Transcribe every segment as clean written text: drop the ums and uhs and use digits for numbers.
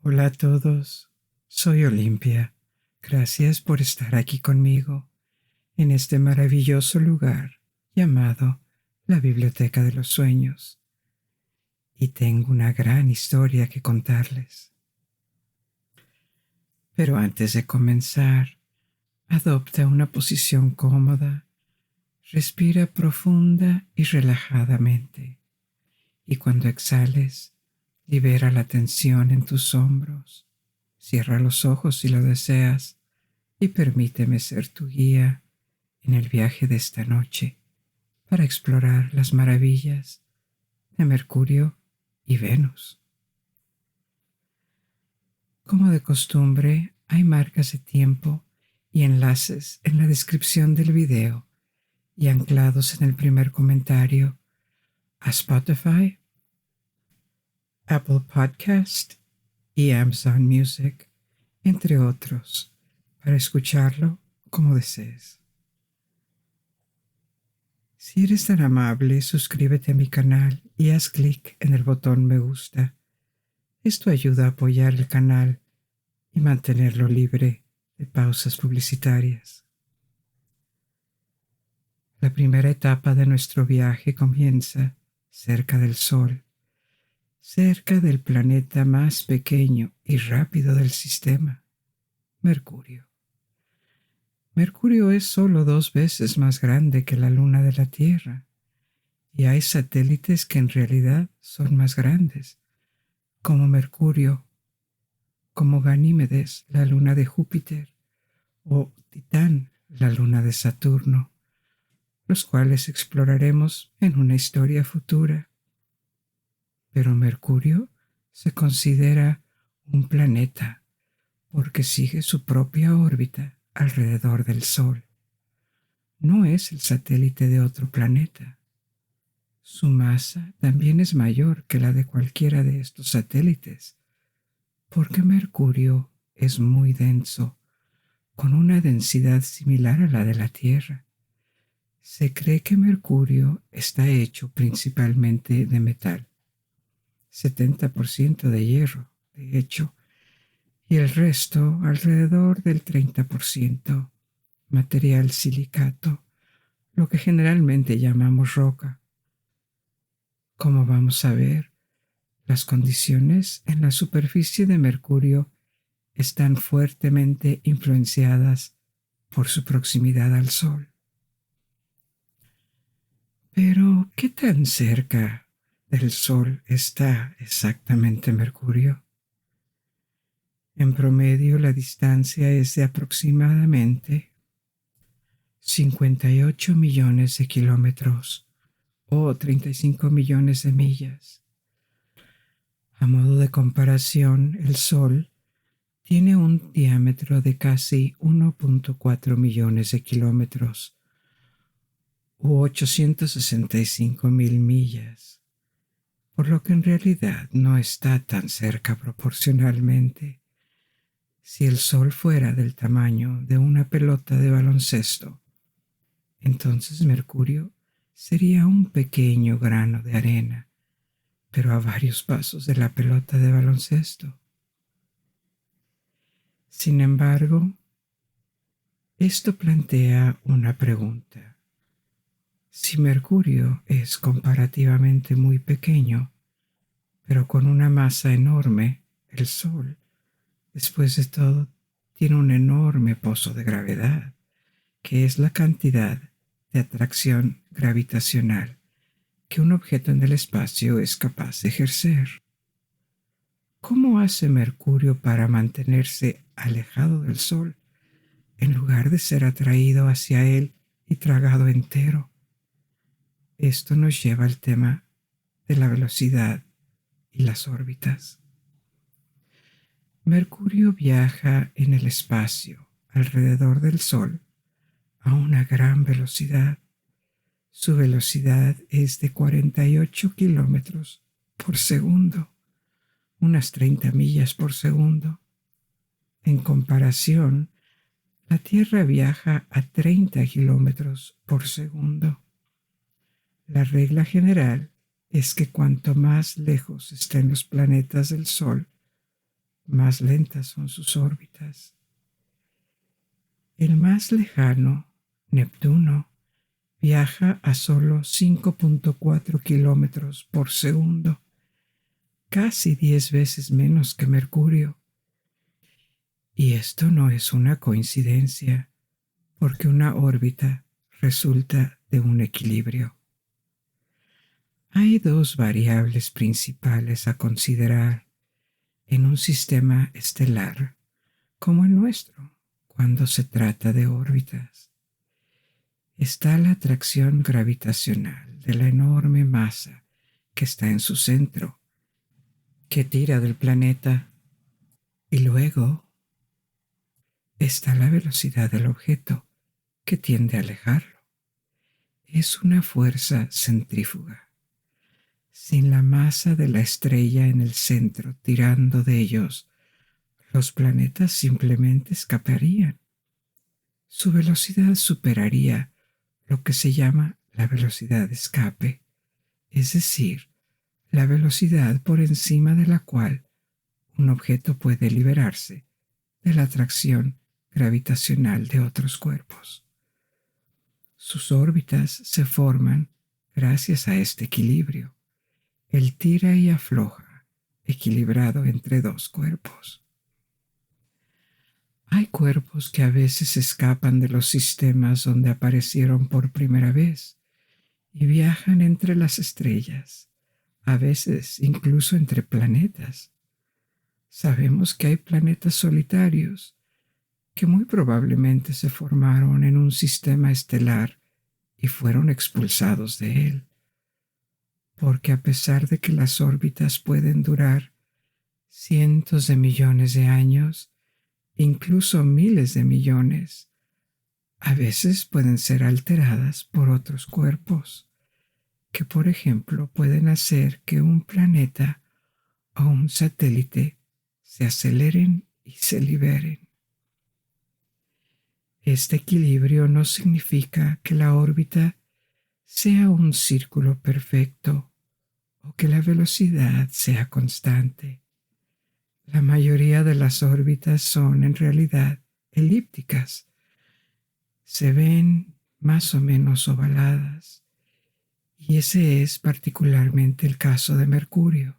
Hola a todos, soy Olimpia. Gracias por estar aquí conmigo en este maravilloso lugar llamado la Biblioteca de los Sueños. Y tengo una gran historia que contarles. Pero antes de comenzar, adopta una posición cómoda, respira profunda y relajadamente. Y cuando exhales, libera la tensión en tus hombros. Cierra los ojos si lo deseas y permíteme ser tu guía en el viaje de esta noche para explorar las maravillas de Mercurio y Venus. Como de costumbre, hay marcas de tiempo y enlaces en la descripción del video y anclados en el primer comentario a Spotify, Apple Podcast y Amazon Music, entre otros, para escucharlo como desees. Si eres tan amable, suscríbete a mi canal y haz clic en el botón me gusta. Esto ayuda a apoyar el canal y mantenerlo libre de pausas publicitarias. La primera etapa de nuestro viaje comienza cerca del Sol, cerca del planeta más pequeño y rápido del sistema, Mercurio. Mercurio es solo 2 veces más grande que la Luna de la Tierra, y hay satélites que en realidad son más grandes, como Mercurio, como Ganímedes, la luna de Júpiter, o Titán, la luna de Saturno, los cuales exploraremos en una historia futura. Pero Mercurio se considera un planeta porque sigue su propia órbita alrededor del Sol. No es el satélite de otro planeta. Su masa también es mayor que la de cualquiera de estos satélites, porque Mercurio es muy denso, con una densidad similar a la de la Tierra. Se cree que Mercurio está hecho principalmente de metal, 70% de hierro, de hecho, y el resto, alrededor del 30%, material silicato, lo que generalmente llamamos roca. Como vamos a ver, las condiciones en la superficie de Mercurio están fuertemente influenciadas por su proximidad al Sol. Pero, ¿qué tan cerca del Sol está exactamente Mercurio? En promedio, la distancia es de aproximadamente 58 millones de kilómetros o 35 millones de millas. A modo de comparación, el Sol tiene un diámetro de casi 1.4 millones de kilómetros u 865,000 millas, por lo que en realidad no está tan cerca proporcionalmente. Si el Sol fuera del tamaño de una pelota de baloncesto, entonces Mercurio sería un pequeño grano de arena, pero a varios pasos de la pelota de baloncesto. Sin embargo, esto plantea una pregunta. Si Mercurio es comparativamente muy pequeño, pero con una masa enorme, el Sol, después de todo, tiene un enorme pozo de gravedad, que es la cantidad de atracción gravitacional que un objeto en el espacio es capaz de ejercer. ¿Cómo hace Mercurio para mantenerse alejado del Sol en lugar de ser atraído hacia él y tragado entero? Esto nos lleva al tema de la velocidad y las órbitas. Mercurio viaja en el espacio alrededor del Sol a una gran velocidad. Su velocidad es de 48 kilómetros por segundo, unas 30 millas por segundo. En comparación, la Tierra viaja a 30 kilómetros por segundo. La regla general es que cuanto más lejos estén los planetas del Sol, más lentas son sus órbitas. El más lejano, Neptuno, viaja a solo 5.4 kilómetros por segundo, casi 10 veces menos que Mercurio. Y esto no es una coincidencia, porque una órbita resulta de un equilibrio. Hay dos variables principales a considerar en un sistema estelar como el nuestro cuando se trata de órbitas. Está la atracción gravitacional de la enorme masa que está en su centro, que tira del planeta, y luego está la velocidad del objeto, que tiende a alejarlo. Es una fuerza centrífuga. Sin la masa de la estrella en el centro tirando de ellos, los planetas simplemente escaparían. Su velocidad superaría lo que se llama la velocidad de escape, es decir, la velocidad por encima de la cual un objeto puede liberarse de la atracción gravitacional de otros cuerpos. Sus órbitas se forman gracias a este equilibrio, el tira y afloja, equilibrado entre dos cuerpos. Hay cuerpos que a veces escapan de los sistemas donde aparecieron por primera vez y viajan entre las estrellas, a veces incluso entre planetas. Sabemos que hay planetas solitarios que muy probablemente se formaron en un sistema estelar y fueron expulsados de él, porque a pesar de que las órbitas pueden durar cientos de millones de años, incluso miles de millones, a veces pueden ser alteradas por otros cuerpos, que por ejemplo pueden hacer que un planeta o un satélite se aceleren y se liberen. Este equilibrio no significa que la órbita sea un círculo perfecto o que la velocidad sea constante. La mayoría de las órbitas son en realidad elípticas. Se ven más o menos ovaladas, y ese es particularmente el caso de Mercurio.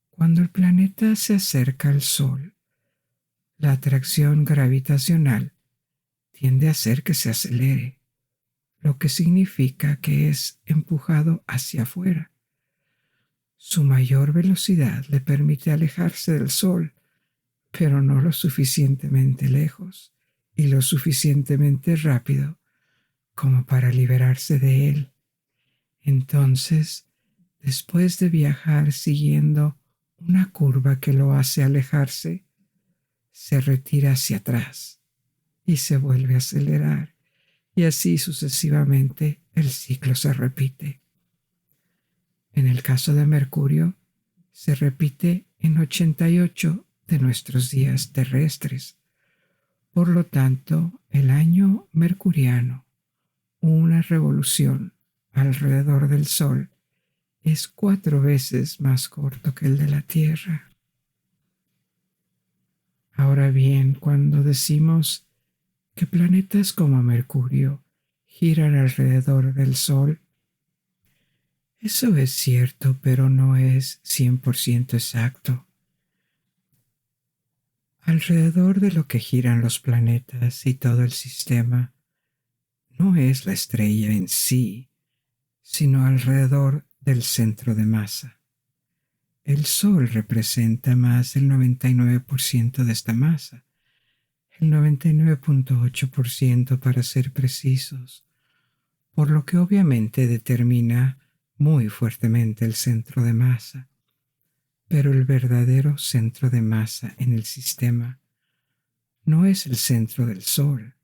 Cuando el planeta se acerca al Sol, la atracción gravitacional tiende a hacer que se acelere, lo que significa que es empujado hacia afuera. Su mayor velocidad le permite alejarse del Sol, pero no lo suficientemente lejos y lo suficientemente rápido como para liberarse de él. Entonces, después de viajar siguiendo una curva que lo hace alejarse, se retira hacia atrás y se vuelve a acelerar, y así sucesivamente el ciclo se repite. En el caso de Mercurio, se repite en 88 de nuestros días terrestres. Por lo tanto, el año mercuriano, una revolución alrededor del Sol, es 4 veces más corto que el de la Tierra. Ahora bien, cuando decimos que planetas como Mercurio giran alrededor del Sol, eso es cierto, pero no es 100% exacto. Alrededor de lo que giran los planetas y todo el sistema, no es la estrella en sí, sino alrededor del centro de masa. El Sol representa más del 99% de esta masa, el 99.8% para ser precisos, por lo que obviamente determina muy fuertemente el centro de masa. Pero el verdadero centro de masa en el sistema no es el centro del Sol.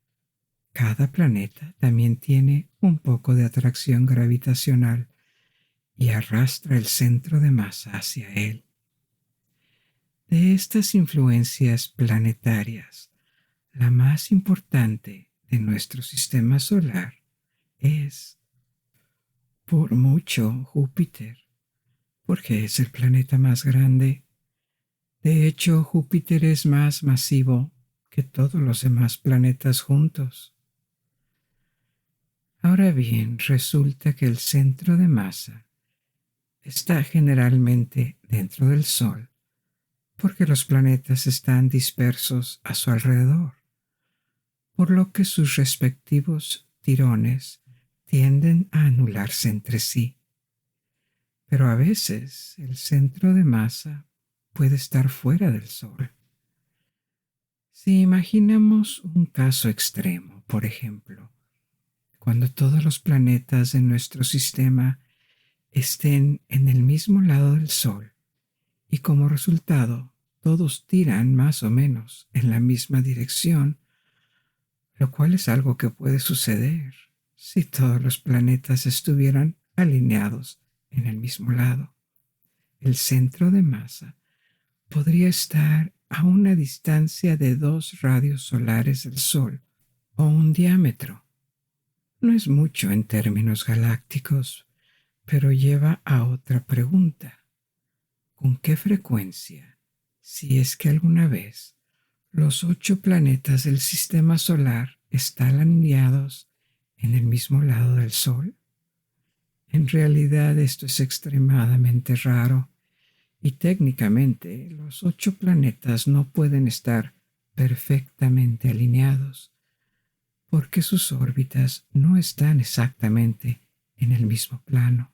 Cada planeta también tiene un poco de atracción gravitacional y arrastra el centro de masa hacia él. De estas influencias planetarias, la más importante de nuestro sistema solar es, por mucho, Júpiter, porque es el planeta más grande, De hecho, Júpiter es más masivo que todos los demás planetas juntos. Ahora bien, resulta que el centro de masa está generalmente dentro del Sol, porque los planetas están dispersos a su alrededor, por lo que sus respectivos tirones tienden a anularse entre sí. Pero a veces el centro de masa puede estar fuera del Sol. Si imaginamos un caso extremo, por ejemplo, cuando todos los planetas de nuestro sistema estén en el mismo lado del Sol y como resultado todos tiran más o menos en la misma dirección, lo cual es algo que puede suceder si todos los planetas estuvieran alineados en el mismo lado. El centro de masa podría estar a una distancia de 2 radios solares del Sol o un diámetro. No es mucho en términos galácticos, pero lleva a otra pregunta. ¿Con qué frecuencia, si es que alguna vez, los 8 planetas del sistema solar están alineados en el mismo lado del Sol? En realidad esto es extremadamente raro y técnicamente los 8 planetas no pueden estar perfectamente alineados porque sus órbitas no están exactamente en el mismo plano.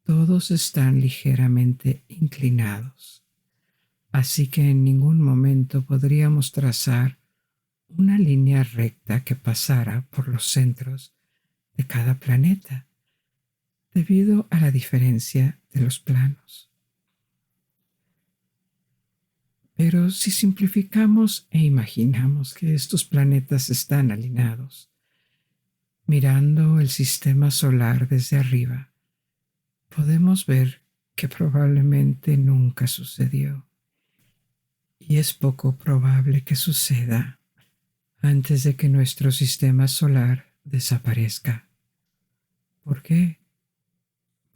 Todos están ligeramente inclinados, así que en ningún momento podríamos trazar una línea recta que pasara por los centros de cada planeta, debido a la diferencia de los planos. Pero si simplificamos e imaginamos que estos planetas están alineados, mirando el sistema solar desde arriba, podemos ver que probablemente nunca sucedió. Y es poco probable que suceda antes de que nuestro sistema solar desaparezca. ¿Por qué?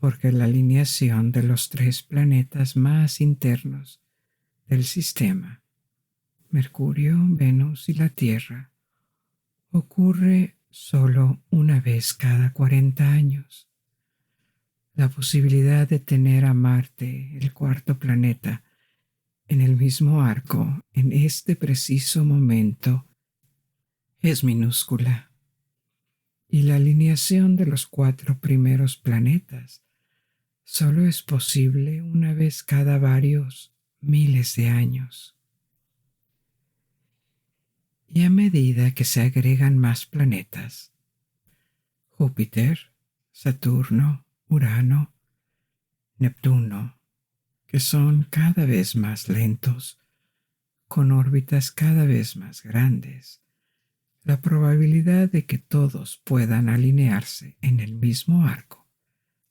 Porque la alineación de los 3 planetas más internos del sistema, Mercurio, Venus y la Tierra, ocurre solo una vez cada 40 años. La posibilidad de tener a Marte, el 4 planeta, en el mismo arco en este preciso momento es minúscula. Y la alineación de los 4 primeros planetas solo es posible una vez cada varios miles de años. Y a medida que se agregan más planetas, Júpiter, Saturno, Urano, Neptuno, que son cada vez más lentos, con órbitas cada vez más grandes, la probabilidad de que todos puedan alinearse en el mismo arco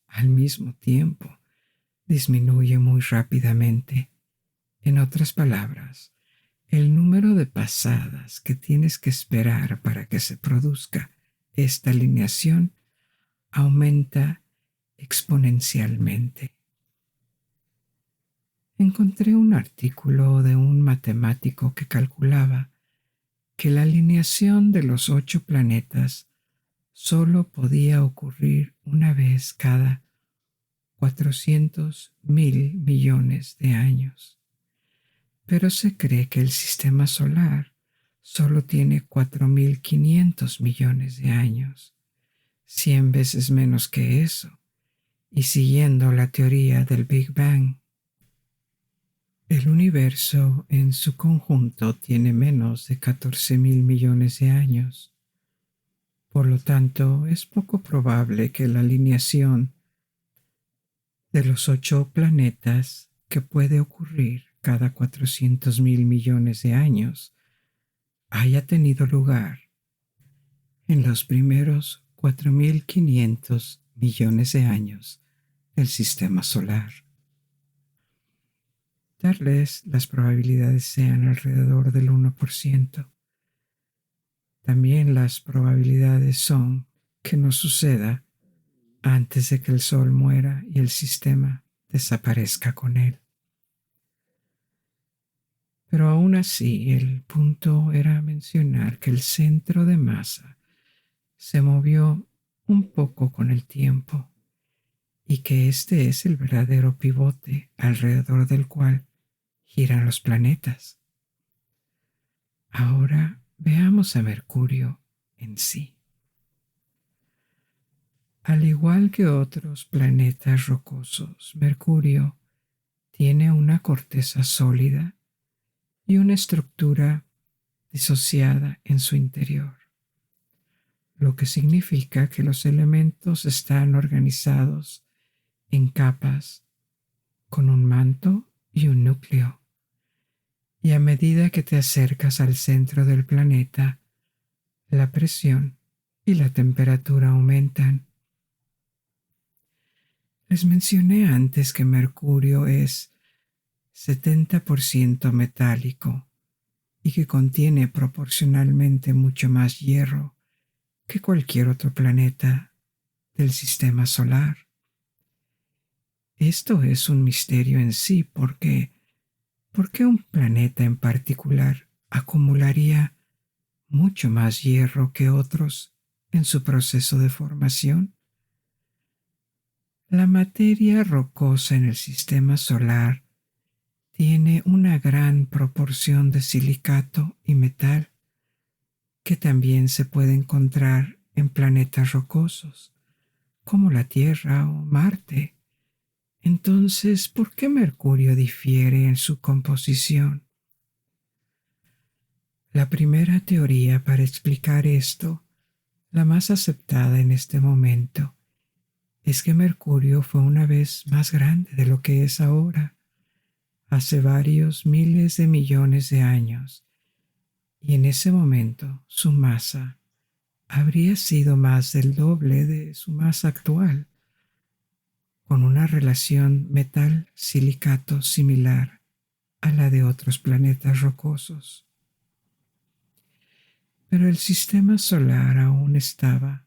al mismo tiempo disminuye muy rápidamente. En otras palabras, el número de pasadas que tienes que esperar para que se produzca esta alineación aumenta exponencialmente. Encontré un artículo de un matemático que calculaba que la alineación de los 8 planetas solo podía ocurrir una vez cada 400.000 millones de años. Pero se cree que el sistema solar solo tiene 4.500 millones de años, 100 veces menos que eso, y siguiendo la teoría del Big Bang. El universo en su conjunto tiene menos de 14.000 millones de años. Por lo tanto, es poco probable que la alineación de los 8 planetas, que puede ocurrir cada 400.000 millones de años, haya tenido lugar en los primeros 4.500 millones de años del sistema solar. Tal vez las probabilidades sean alrededor del 1%. También las probabilidades son que no suceda antes de que el Sol muera y el sistema desaparezca con él. Pero aún así, el punto era mencionar que el centro de masa se movió un poco con el tiempo y que este es el verdadero pivote alrededor del cual giran los planetas. Ahora veamos a Mercurio en sí. Al igual que otros planetas rocosos, Mercurio tiene una corteza sólida y una estructura disociada en su interior, lo que significa que los elementos están organizados en capas con un manto y un núcleo. Y a medida que te acercas al centro del planeta, la presión y la temperatura aumentan. Les mencioné antes que Mercurio es 70% metálico y que contiene proporcionalmente mucho más hierro que cualquier otro planeta del sistema solar. Esto es un misterio en sí porque ¿por qué un planeta en particular acumularía mucho más hierro que otros en su proceso de formación? La materia rocosa en el sistema solar tiene una gran proporción de silicato y metal que también se puede encontrar en planetas rocosos, como la Tierra o Marte. Entonces, ¿por qué Mercurio difiere en su composición? La primera teoría para explicar esto, la más aceptada en este momento, es que Mercurio fue una vez más grande de lo que es ahora, hace varios miles de millones de años, y en ese momento su masa habría sido más del doble de su masa actual, con una relación metal-silicato similar a la de otros planetas rocosos. Pero el sistema solar aún estaba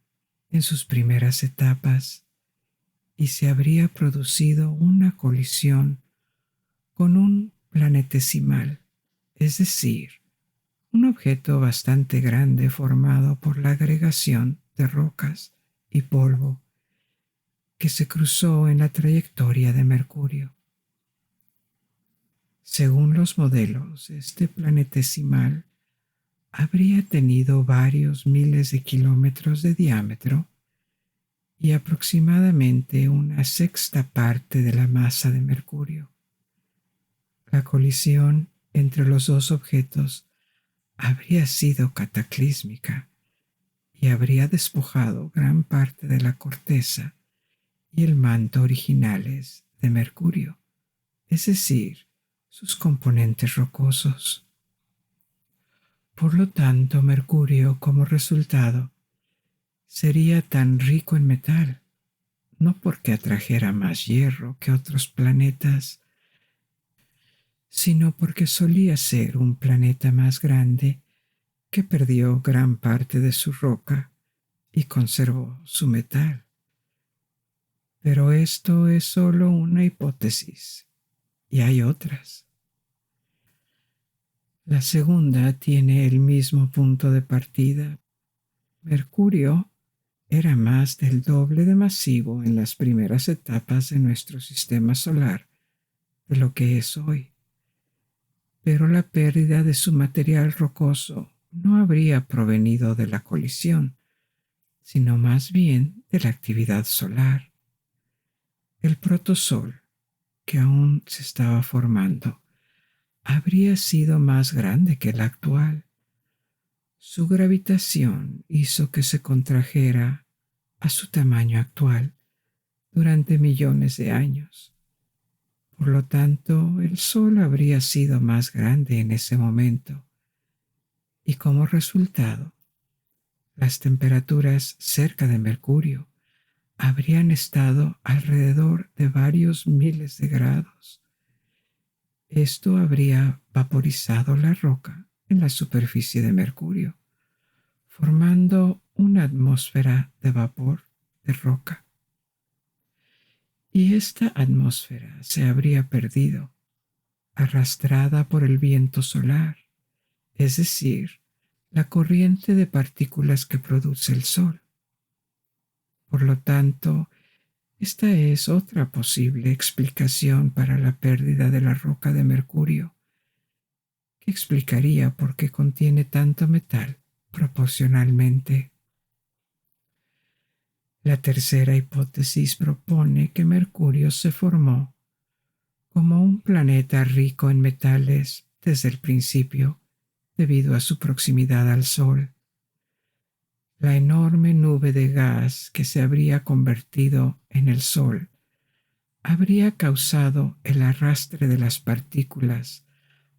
en sus primeras etapas y se habría producido una colisión con un planetesimal, es decir, un objeto bastante grande formado por la agregación de rocas y polvo que se cruzó en la trayectoria de Mercurio. Según los modelos, este planetesimal habría tenido varios miles de kilómetros de diámetro y aproximadamente una sexta parte de la masa de Mercurio. La colisión entre los dos objetos habría sido cataclísmica y habría despojado gran parte de la corteza y el manto originales de Mercurio, es decir, sus componentes rocosos. Por lo tanto, Mercurio, como resultado, sería tan rico en metal, no porque atrajera más hierro que otros planetas, sino porque solía ser un planeta más grande que perdió gran parte de su roca y conservó su metal. Pero esto es solo una hipótesis, y hay otras. La segunda tiene el mismo punto de partida. Mercurio era más del doble de masivo en las primeras etapas de nuestro sistema solar de lo que es hoy. Pero la pérdida de su material rocoso no habría provenido de la colisión, sino más bien de la actividad solar. El protosol, que aún se estaba formando, habría sido más grande que el actual. Su gravitación hizo que se contrajera a su tamaño actual durante millones de años. Por lo tanto, el Sol habría sido más grande en ese momento y como resultado, las temperaturas cerca de Mercurio habrían estado alrededor de varios miles de grados. Esto habría vaporizado la roca en la superficie de Mercurio, formando una atmósfera de vapor de roca. Y esta atmósfera se habría perdido, arrastrada por el viento solar, es decir, la corriente de partículas que produce el Sol. Por lo tanto, esta es otra posible explicación para la pérdida de la roca de Mercurio, que explicaría por qué contiene tanto metal proporcionalmente. La tercera hipótesis propone que Mercurio se formó como un planeta rico en metales desde el principio, debido a su proximidad al Sol. La enorme nube de gas que se habría convertido en el Sol habría causado el arrastre de las partículas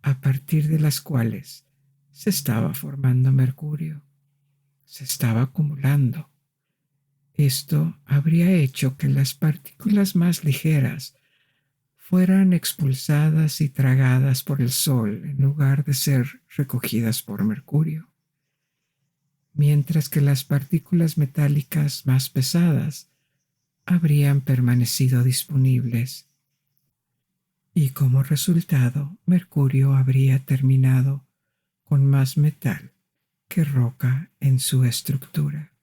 a partir de las cuales se estaba formando Mercurio, se estaba acumulando. Esto habría hecho que las partículas más ligeras fueran expulsadas y tragadas por el Sol en lugar de ser recogidas por Mercurio, mientras que las partículas metálicas más pesadas habrían permanecido disponibles, y como resultado Mercurio habría terminado con más metal que roca en su estructura.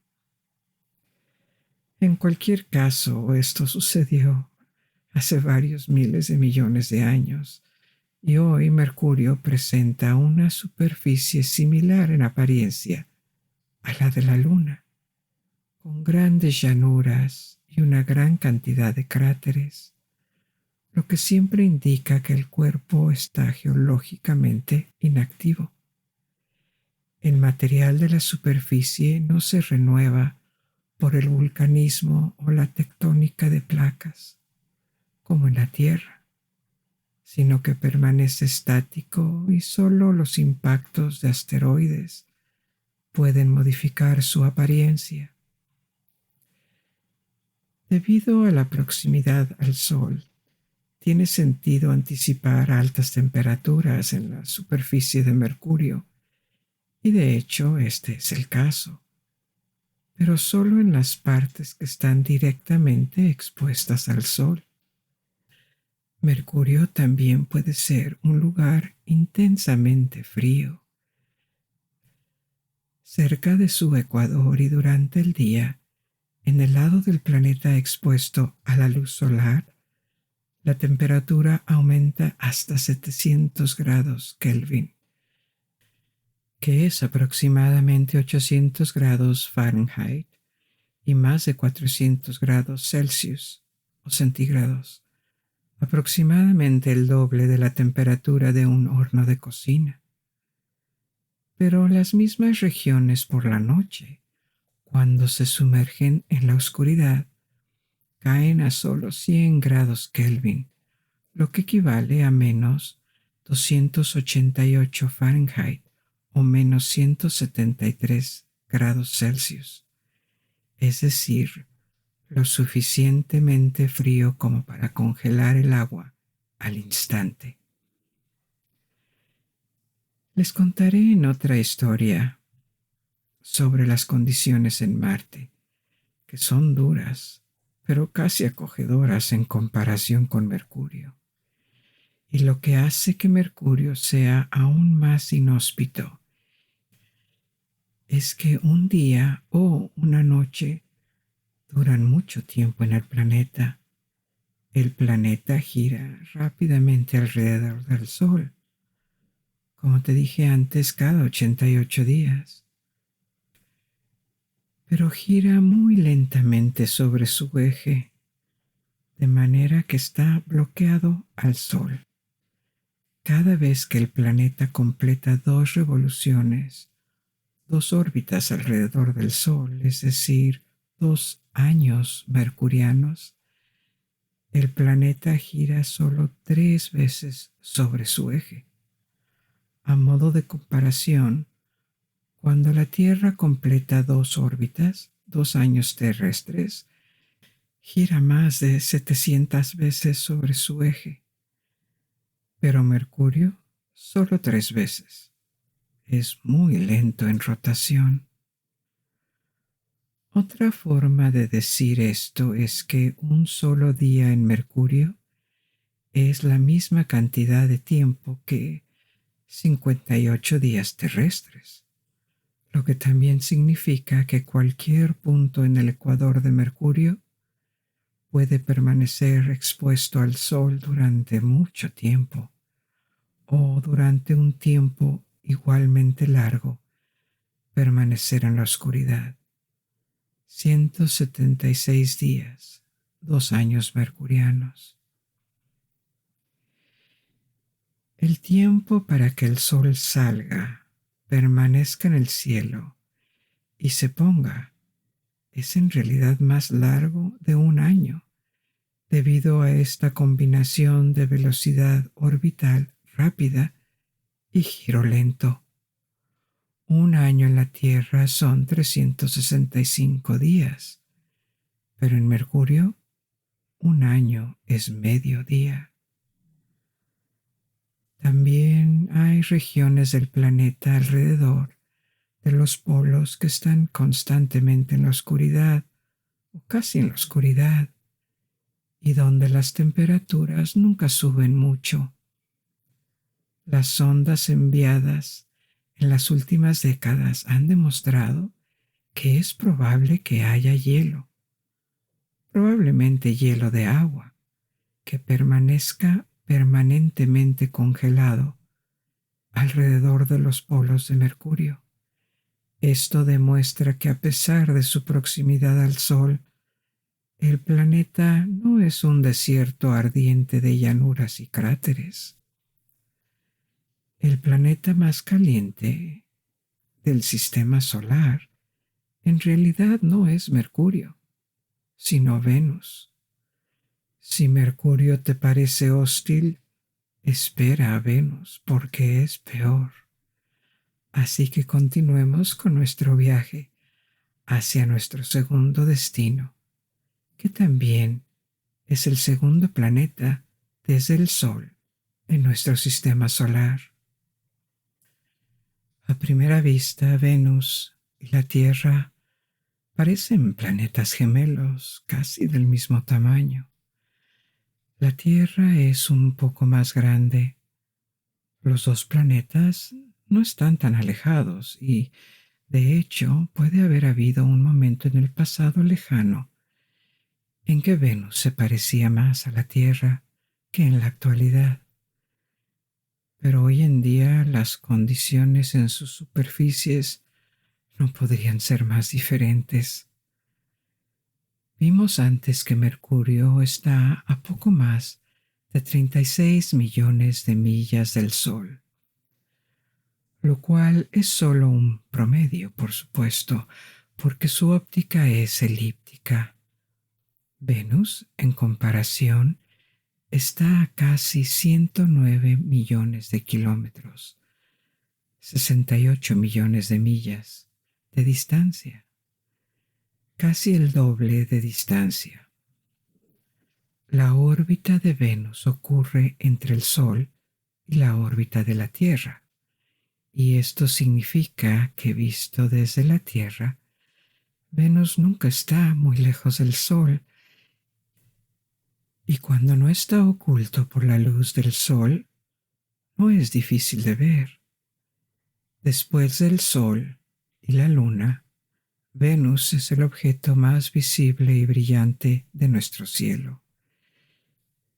En cualquier caso, esto sucedió hace varios miles de millones de años, y hoy Mercurio presenta una superficie similar en apariencia a la de la Luna, con grandes llanuras y una gran cantidad de cráteres, lo que siempre indica que el cuerpo está geológicamente inactivo. El material de la superficie no se renueva por el vulcanismo o la tectónica de placas, como en la Tierra, sino que permanece estático y solo los impactos de asteroides pueden modificar su apariencia. Debido a la proximidad al Sol, tiene sentido anticipar altas temperaturas en la superficie de Mercurio, y de hecho este es el caso, pero solo en las partes que están directamente expuestas al Sol. Mercurio también puede ser un lugar intensamente frío. Cerca de su ecuador y durante el día, en el lado del planeta expuesto a la luz solar, la temperatura aumenta hasta 700 grados Kelvin, que es aproximadamente 800 grados Fahrenheit y más de 400 grados Celsius o centígrados, aproximadamente el doble de la temperatura de un horno de cocina. Pero las mismas regiones por la noche, cuando se sumergen en la oscuridad, caen a solo 100 grados Kelvin, lo que equivale a menos 288 Fahrenheit o menos 173 grados Celsius, es decir, lo suficientemente frío como para congelar el agua al instante. Les contaré en otra historia sobre las condiciones en Marte, que son duras, pero casi acogedoras en comparación con Mercurio. Y lo que hace que Mercurio sea aún más inhóspito es que un día o una noche duran mucho tiempo en el planeta. El planeta gira rápidamente alrededor del Sol, como te dije antes, cada 88 días. Pero gira muy lentamente sobre su eje, de manera que está bloqueado al Sol. Cada vez que el planeta completa 2 revoluciones, 2 órbitas alrededor del Sol, es decir, 2 años mercurianos, el planeta gira solo 3 veces sobre su eje. A modo de comparación, cuando la Tierra completa 2 órbitas, 2 años terrestres, gira más de 700 veces sobre su eje, pero Mercurio solo 3 veces. Es muy lento en rotación. Otra forma de decir esto es que un solo día en Mercurio es la misma cantidad de tiempo que 58 días terrestres, lo que también significa que cualquier punto en el ecuador de Mercurio puede permanecer expuesto al Sol durante mucho tiempo o durante un tiempo igualmente largo permanecer en la oscuridad. 176 días, 2 años mercurianos. El tiempo para que el Sol salga, permanezca en el cielo y se ponga es en realidad más largo de un año, debido a esta combinación de velocidad orbital rápida y giro lento. Un año en la Tierra son 365 días, pero en Mercurio un año es medio día. También hay regiones del planeta alrededor de los polos que están constantemente en la oscuridad o casi en la oscuridad y donde las temperaturas nunca suben mucho. Las sondas enviadas en las últimas décadas han demostrado que es probable que haya hielo, probablemente hielo de agua, que permanezca permanentemente congelado alrededor de los polos de Mercurio. Esto demuestra que a pesar de su proximidad al Sol, el planeta no es un desierto ardiente de llanuras y cráteres. El planeta más caliente del sistema solar en realidad no es Mercurio, sino Venus. Si Mercurio te parece hostil, espera a Venus porque es peor. Así que continuemos con nuestro viaje hacia nuestro segundo destino, que también es el segundo planeta desde el Sol en nuestro sistema solar. A primera vista, Venus y la Tierra parecen planetas gemelos, casi del mismo tamaño. La Tierra es un poco más grande. Los dos planetas no están tan alejados y, de hecho, puede haber habido un momento en el pasado lejano en que Venus se parecía más a la Tierra que en la actualidad. Pero hoy en día las condiciones en sus superficies no podrían ser más diferentes. Vimos antes que Mercurio está a poco más de 36 millones de millas del Sol, lo cual es solo un promedio, por supuesto, porque su óptica es elíptica. Venus, en comparación, está a casi 109 millones de kilómetros, 68 millones de millas de distancia, casi el doble de distancia. La órbita de Venus ocurre entre el Sol y la órbita de la Tierra, y esto significa que visto desde la Tierra, Venus nunca está muy lejos del Sol, y cuando no está oculto por la luz del Sol, no es difícil de ver. Después del Sol y la Luna, Venus es el objeto más visible y brillante de nuestro cielo,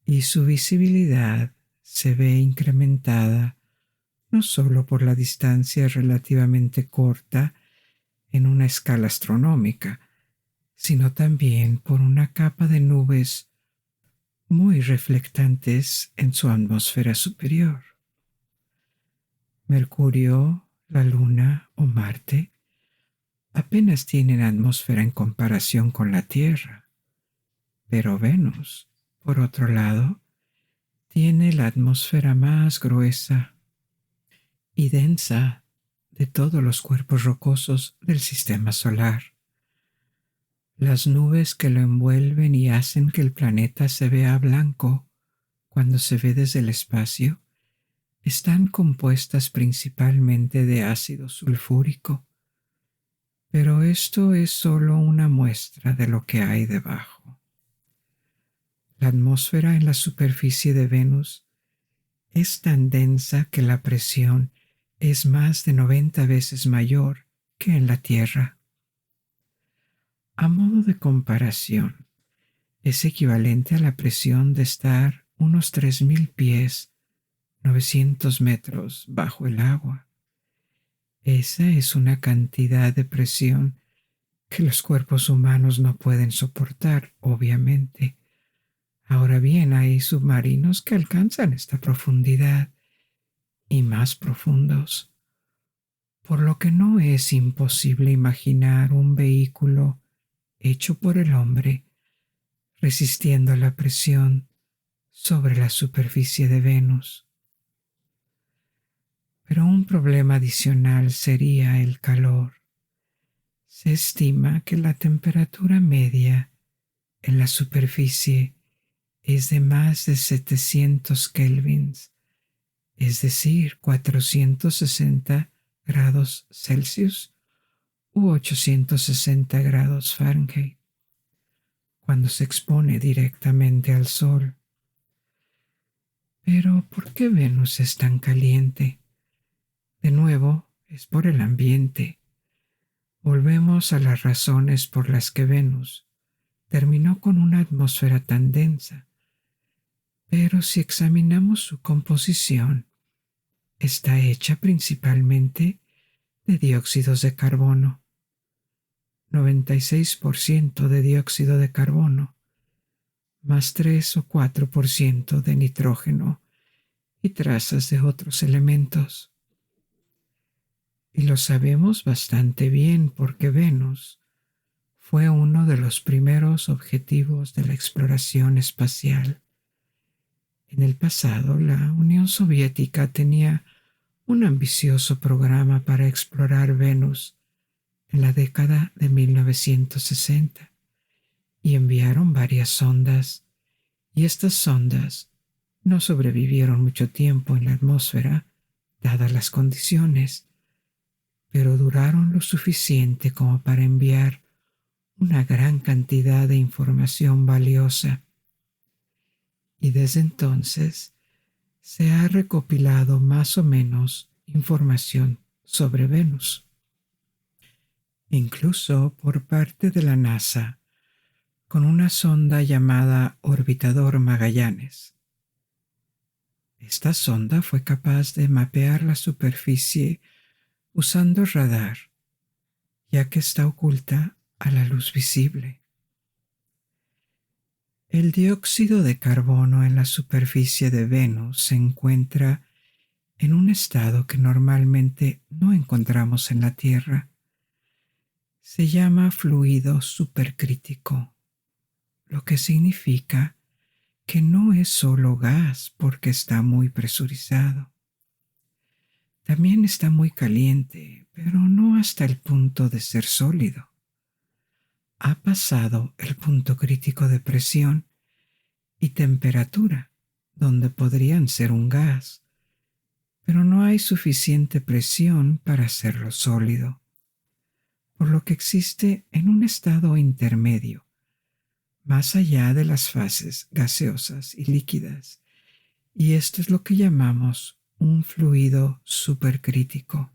y su visibilidad se ve incrementada no solo por la distancia relativamente corta en una escala astronómica, sino también por una capa de nubes muy reflectantes en su atmósfera superior. Mercurio, la Luna o Marte apenas tienen atmósfera en comparación con la Tierra, pero Venus, por otro lado, tiene la atmósfera más gruesa y densa de todos los cuerpos rocosos del sistema solar. Las nubes que lo envuelven y hacen que el planeta se vea blanco cuando se ve desde el espacio están compuestas principalmente de ácido sulfúrico, pero esto es solo una muestra de lo que hay debajo. La atmósfera en la superficie de Venus es tan densa que la presión es más de 90 veces mayor que en la Tierra. A modo de comparación, es equivalente a la presión de estar unos 3.000 pies, 900 metros bajo el agua. Esa es una cantidad de presión que los cuerpos humanos no pueden soportar, obviamente. Ahora bien, hay submarinos que alcanzan esta profundidad y más profundos, por lo que no es imposible imaginar un vehículo hecho por el hombre resistiendo la presión sobre la superficie de Venus. Pero un problema adicional sería el calor. Se estima que la temperatura media en la superficie es de más de 700 kelvins, es decir, 460 grados Celsius u 860 grados Fahrenheit, cuando se expone directamente al Sol. Pero, ¿por qué Venus es tan caliente? De nuevo, es por el ambiente. Volvemos a las razones por las que Venus terminó con una atmósfera tan densa. Pero si examinamos su composición, está hecha principalmente de dióxidos de carbono. 96% de dióxido de carbono, más 3 o 4% de nitrógeno y trazas de otros elementos. Y lo sabemos bastante bien porque Venus fue uno de los primeros objetivos de la exploración espacial. En el pasado, la Unión Soviética tenía un ambicioso programa para explorar Venus en la década de 1960 y enviaron varias sondas, y estas sondas no sobrevivieron mucho tiempo en la atmósfera, dadas las condiciones, pero duraron lo suficiente como para enviar una gran cantidad de información valiosa. Y desde entonces se ha recopilado más o menos información sobre Venus. Incluso por parte de la NASA, con una sonda llamada Orbitador Magallanes. Esta sonda fue capaz de mapear la superficie usando radar, ya que está oculta a la luz visible. El dióxido de carbono en la superficie de Venus se encuentra en un estado que normalmente no encontramos en la Tierra. Se llama fluido supercrítico, lo que significa que no es solo gas porque está muy presurizado. También está muy caliente, pero no hasta el punto de ser sólido. Ha pasado el punto crítico de presión y temperatura, donde podrían ser un gas, pero no hay suficiente presión para hacerlo sólido, por lo que existe en un estado intermedio, más allá de las fases gaseosas y líquidas, y esto es lo que llamamos un fluido supercrítico.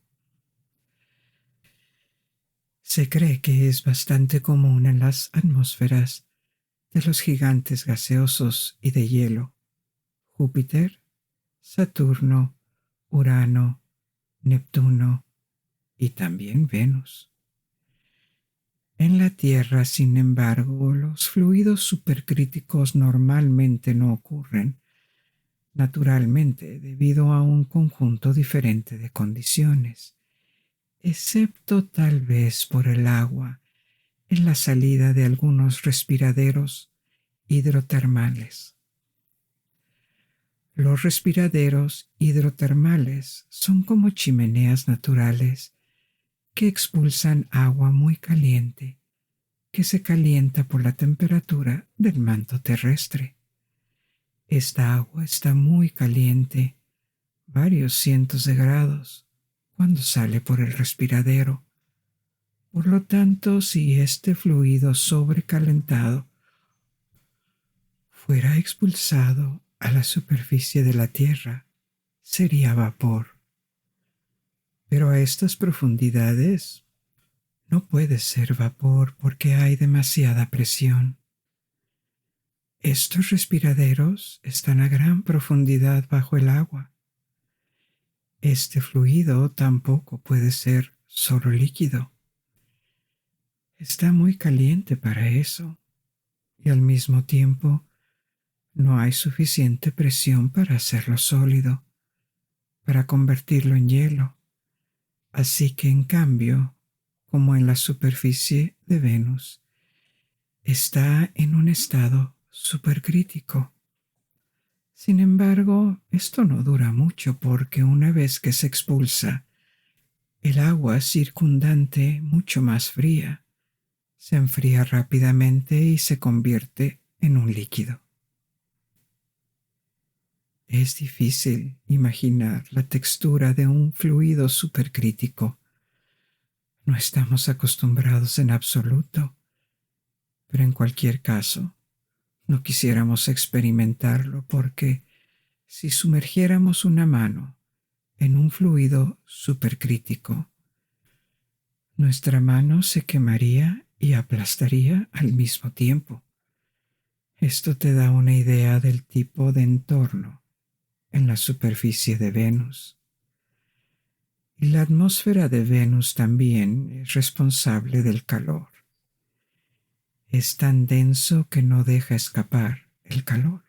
Se cree que es bastante común en las atmósferas de los gigantes gaseosos y de hielo, Júpiter, Saturno, Urano, Neptuno y también Venus. En la Tierra, sin embargo, los fluidos supercríticos normalmente no ocurren naturalmente debido a un conjunto diferente de condiciones, excepto tal vez por el agua en la salida de algunos respiraderos hidrotermales. Los respiraderos hidrotermales son como chimeneas naturales que expulsan agua muy caliente que se calienta por la temperatura del manto terrestre. Esta agua está muy caliente, varios cientos de grados, cuando sale por el respiradero. Por lo tanto, si este fluido sobrecalentado fuera expulsado a la superficie de la Tierra, sería vapor. Pero a estas profundidades no puede ser vapor porque hay demasiada presión. Estos respiraderos están a gran profundidad bajo el agua. Este fluido tampoco puede ser solo líquido. Está muy caliente para eso y al mismo tiempo no hay suficiente presión para hacerlo sólido, para convertirlo en hielo. Así que en cambio, como en la superficie de Venus, está en un estado supercrítico. Sin embargo, esto no dura mucho porque una vez que se expulsa, el agua circundante, mucho más fría, se enfría rápidamente y se convierte en un líquido. Es difícil imaginar la textura de un fluido supercrítico. No estamos acostumbrados en absoluto, pero en cualquier caso, no quisiéramos experimentarlo porque si sumergiéramos una mano en un fluido supercrítico, nuestra mano se quemaría y aplastaría al mismo tiempo. Esto te da una idea del tipo de entorno en la superficie de Venus. Y la atmósfera de Venus también es responsable del calor. Es tan denso que no deja escapar el calor.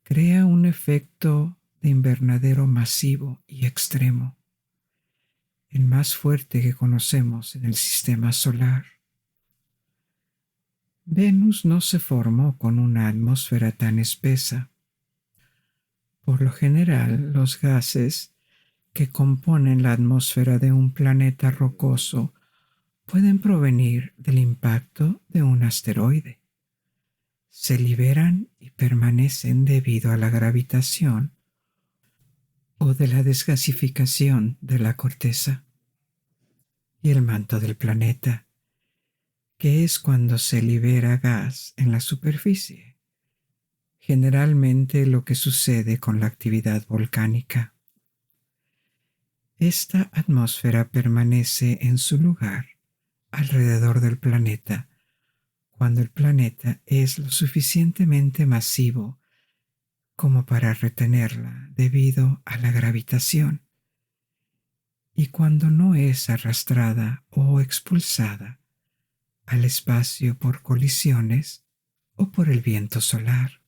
Crea un efecto de invernadero masivo y extremo, el más fuerte que conocemos en el sistema solar. Venus no se formó con una atmósfera tan espesa. Por lo general, los gases que componen la atmósfera de un planeta rocoso pueden provenir del impacto de un asteroide. Se liberan y permanecen debido a la gravitación o de la desgasificación de la corteza y el manto del planeta, que es cuando se libera gas en la superficie, generalmente lo que sucede con la actividad volcánica. Esta atmósfera permanece en su lugar alrededor del planeta cuando el planeta es lo suficientemente masivo como para retenerla debido a la gravitación, y cuando no es arrastrada o expulsada al espacio por colisiones o por el viento solar.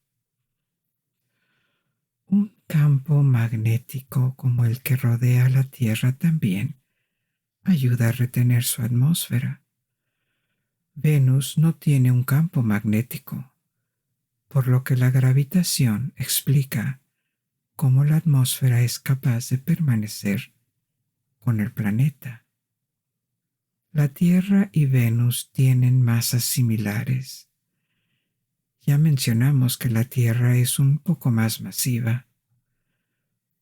Un campo magnético como el que rodea la Tierra también ayuda a retener su atmósfera. Venus no tiene un campo magnético, por lo que la gravitación explica cómo la atmósfera es capaz de permanecer con el planeta. La Tierra y Venus tienen masas similares. Ya mencionamos que la Tierra es un poco más masiva,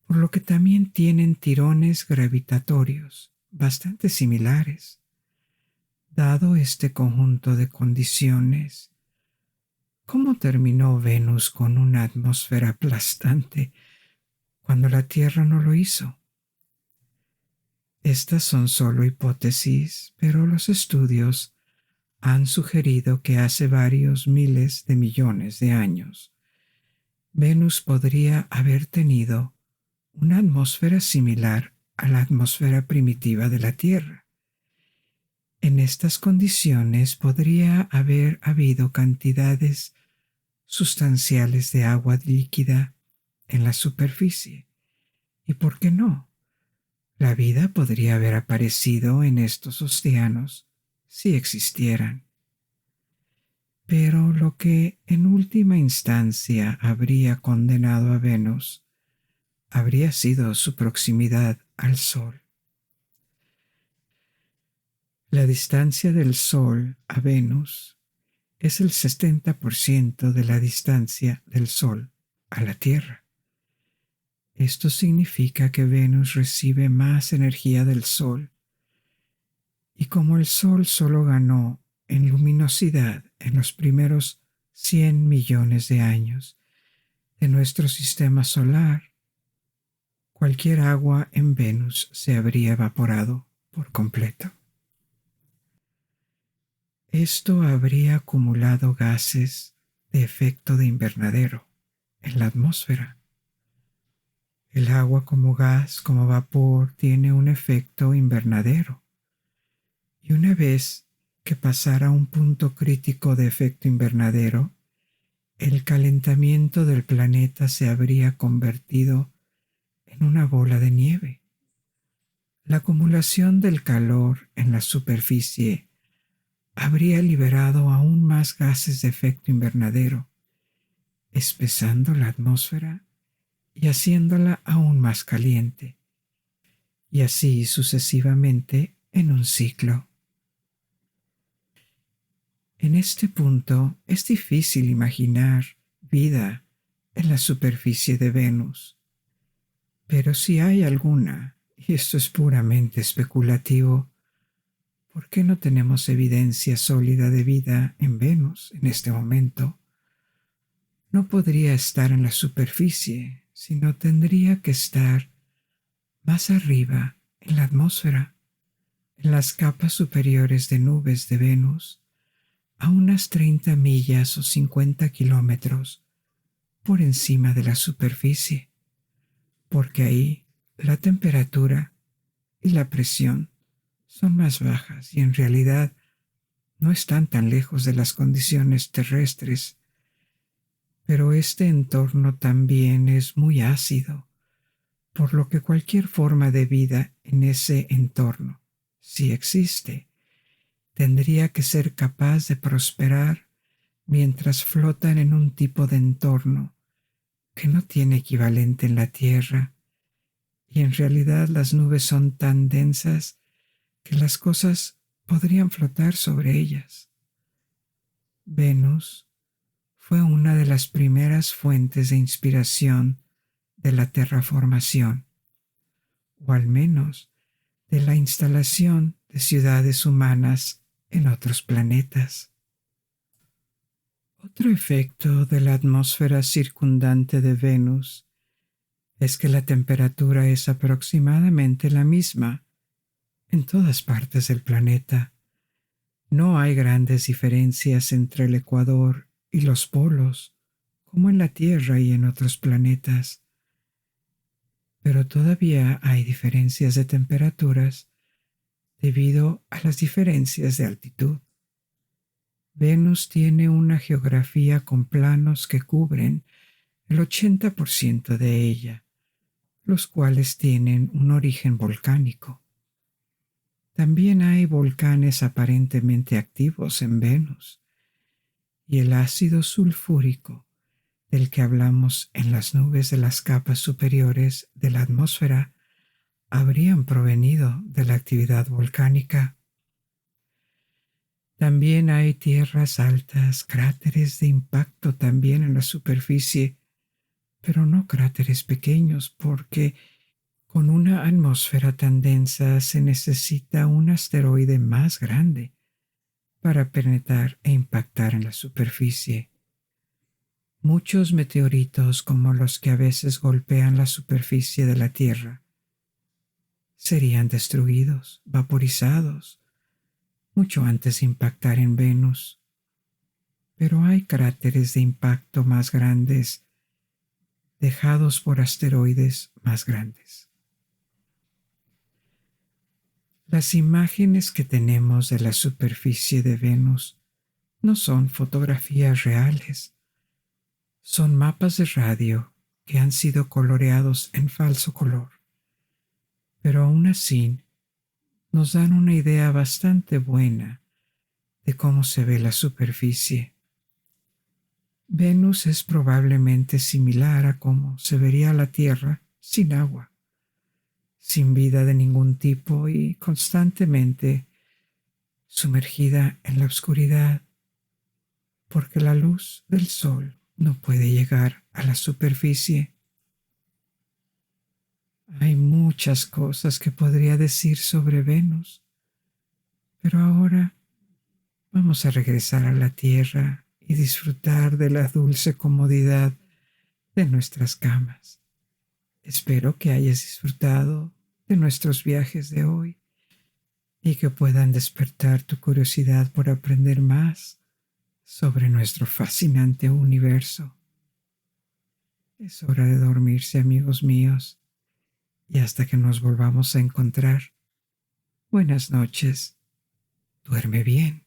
por lo que también tienen tirones gravitatorios bastante similares. Dado este conjunto de condiciones, ¿cómo terminó Venus con una atmósfera aplastante cuando la Tierra no lo hizo? Estas son solo hipótesis, pero los estudios han sugerido que hace varios miles de millones de años, Venus podría haber tenido una atmósfera similar a la atmósfera primitiva de la Tierra. En estas condiciones podría haber habido cantidades sustanciales de agua líquida en la superficie. ¿Y por qué no? La vida podría haber aparecido en estos océanos si existieran. Pero lo que en última instancia habría condenado a Venus habría sido su proximidad al Sol. La distancia del Sol a Venus es el 70% de la distancia del Sol a la Tierra. Esto significa que Venus recibe más energía del Sol, y como el Sol solo ganó en luminosidad en los primeros 100 millones de años de nuestro sistema solar, cualquier agua en Venus se habría evaporado por completo. Esto habría acumulado gases de efecto de invernadero en la atmósfera. El agua como gas, como vapor, tiene un efecto invernadero. Y una vez que pasara un punto crítico de efecto invernadero, el calentamiento del planeta se habría convertido en una bola de nieve. La acumulación del calor en la superficie habría liberado aún más gases de efecto invernadero, espesando la atmósfera y haciéndola aún más caliente, y así sucesivamente en un ciclo. En este punto es difícil imaginar vida en la superficie de Venus, pero si hay alguna, y esto es puramente especulativo, ¿por qué no tenemos evidencia sólida de vida en Venus en este momento? No podría estar en la superficie, sino tendría que estar más arriba en la atmósfera, en las capas superiores de nubes de Venus, a unas 30 millas o 50 kilómetros por encima de la superficie, porque ahí la temperatura y la presión son más bajas y en realidad no están tan lejos de las condiciones terrestres, pero este entorno también es muy ácido, por lo que cualquier forma de vida en ese entorno, si existe, tendría que ser capaz de prosperar mientras flotan en un tipo de entorno que no tiene equivalente en la Tierra, y en realidad las nubes son tan densas que las cosas podrían flotar sobre ellas. Venus fue una de las primeras fuentes de inspiración de la terraformación, o al menos de la instalación de ciudades humanas en otros planetas. Otro efecto de la atmósfera circundante de Venus es que la temperatura es aproximadamente la misma en todas partes del planeta. No hay grandes diferencias entre el ecuador y los polos, como en la Tierra y en otros planetas. Pero todavía hay diferencias de temperaturas debido a las diferencias de altitud. Venus tiene una geografía con planos que cubren el 80% de ella, los cuales tienen un origen volcánico. También hay volcanes aparentemente activos en Venus, y el ácido sulfúrico del que hablamos en las nubes de las capas superiores de la atmósfera habrían provenido de la actividad volcánica. También hay tierras altas, cráteres de impacto también en la superficie, pero no cráteres pequeños porque con una atmósfera tan densa se necesita un asteroide más grande para penetrar e impactar en la superficie. Muchos meteoritos como los que a veces golpean la superficie de la Tierra serían destruidos, vaporizados, mucho antes de impactar en Venus. Pero hay cráteres de impacto más grandes dejados por asteroides más grandes. Las imágenes que tenemos de la superficie de Venus no son fotografías reales, son mapas de radio que han sido coloreados en falso color, pero aún así nos dan una idea bastante buena de cómo se ve la superficie. Venus es probablemente similar a cómo se vería la Tierra sin agua, sin vida de ningún tipo y constantemente sumergida en la oscuridad, porque la luz del sol no puede llegar a la superficie. Hay muchas cosas que podría decir sobre Venus, pero ahora vamos a regresar a la Tierra y disfrutar de la dulce comodidad de nuestras camas. Espero que hayas disfrutado de nuestros viajes de hoy y que puedan despertar tu curiosidad por aprender más sobre nuestro fascinante universo. Es hora de dormirse, amigos míos, y hasta que nos volvamos a encontrar. Buenas noches. Duerme bien.